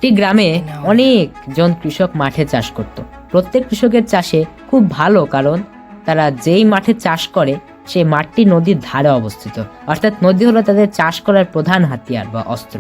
একটি গ্রামে অনেকজন কৃষক মাঠে চাষ করত। প্রত্যেক কৃষকের চাষে খুব ভালো, কারণ তারা যেই মাঠে চাষ করে সেই মাঠটি নদীর ধারে অবস্থিত, অর্থাৎ নদী হলো তাদের চাষ করার প্রধান হাতিয়ার বা অস্ত্র।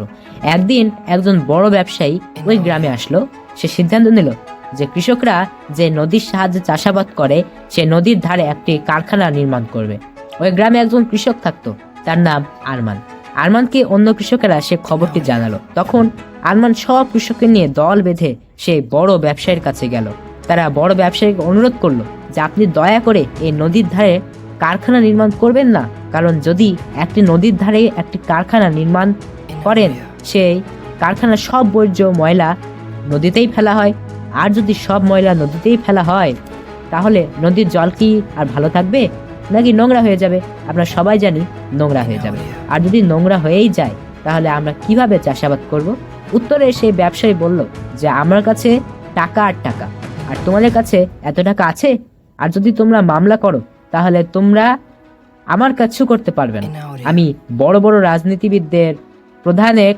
একদিন একজন বড় ব্যবসায়ী ওই গ্রামে আসলো। সে সিদ্ধান্ত নিল যে কৃষকরা যে নদীর সাহায্যে চাষাবাদ করে সে নদীর ধারে একটি কারখানা নির্মাণ করবে। ওই গ্রামে একজন কৃষক থাকতো, তার নাম আরমান। আরমানকে অন্য কৃষকেরা সে খবরটি জানালো। তখন আরমান সব কৃষককে নিয়ে দল বেঁধে সেই বড় ব্যবসায়ীর কাছে গেল। তারা বড় ব্যবসায়ীকে অনুরোধ করলো যে আপনি দয়া করে এই নদীর ধারে কারখানা নির্মাণ করবেন না, কারণ যদি একটি নদীর ধারে একটি কারখানা নির্মাণ করেন সেই কারখানার সব বর্জ্য ময়লা নদীতেই ফেলা হয়, আর যদি সব ময়লা নদীতেই ফেলা হয় তাহলে নদীর জল কি আর ভালো থাকবে, নাকি নোংরা হয়ে যাবে? আমরা সবাই জানি নোংরা হয়ে যাবে। আর যদি নোংরা হয়েই যায় তাহলে আমরা কিভাবে চাষাবাদ করব? উত্তরে সেই ব্যবসায়ী বলল যে আমার কাছে টাকা আর টাকা, আর তোমাদের কাছে এত টাকা আছে? আর যদি তোমরা মামলা করো তাহলে তোমরা আমার কাছেও করতে পারবে না। আমি বড় বড় রাজনীতিবিদদের, প্রধানের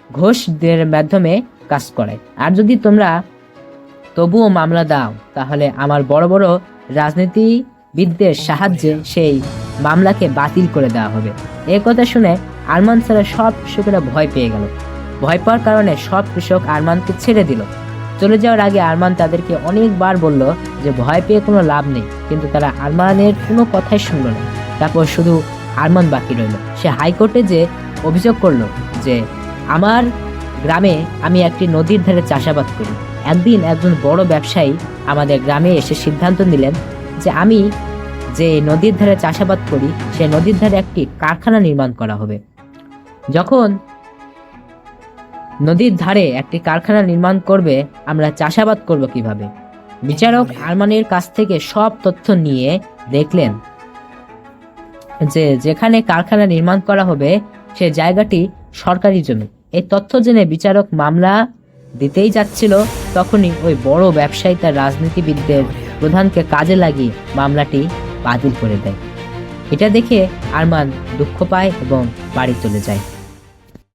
ঘোষদের মাধ্যমে কাজ করাই। আর যদি তোমরা তবুও মামলা দাও তাহলে আমার বড় বড় রাজনীতিবিদদের সাহায্যে সেই মামলাকে বাতিল করে দেওয়া হবে। এই কথা শুনে আরমান ছাড়া সব কৃষকেরা ভয় পেয়ে গেল। ভয় পাওয়ার কারণে সব কৃষক আরমানকে ছেড়ে দিল। চলে যাওয়ার আগে আরমান তাদেরকে অনেকবার বলল যে ভয় পেয়ে কোনো লাভ নেই, কিন্তু তারা আরমানের কোনো কথাই শুনল না। তারপর শুধু আরমান বাকি রইল। সে হাইকোর্টে যে অভিযোগ করলো যে আমার গ্রামে আমি একটি নদীর ধারে চাষাবাদ করি। একদিন একজন বড় ব্যবসায়ী আমাদের গ্রামে এসে সিদ্ধান্ত নিলেন যে আমি যে নদীর ধারে চাষাবাদ করি সেই নদীর ধারে একটি কারখানা নির্মাণ করা হবে। যখন নদীর ধারে একটি কারখানা নির্মাণ করবে, আমরা চাষাবাদ করব কিভাবে? বিচারক আরমানের কাছ থেকে সব তথ্য নিয়ে দেখলেন যে যেখানে কারখানা নির্মাণ করা হবে সে জায়গাটি সরকারি জমি। এই তথ্য জেনে বিচারক মামলা দিতেই যাচ্ছিল, তখনই ওই বড় ব্যবসায়ী তার রাজনীতিবিদদের প্রধানকে কাজে লাগিয়ে মামলাটি বাতিল করে দেয়। এটা দেখে আরমান দুঃখ পায় এবং বাড়ি চলে যায়।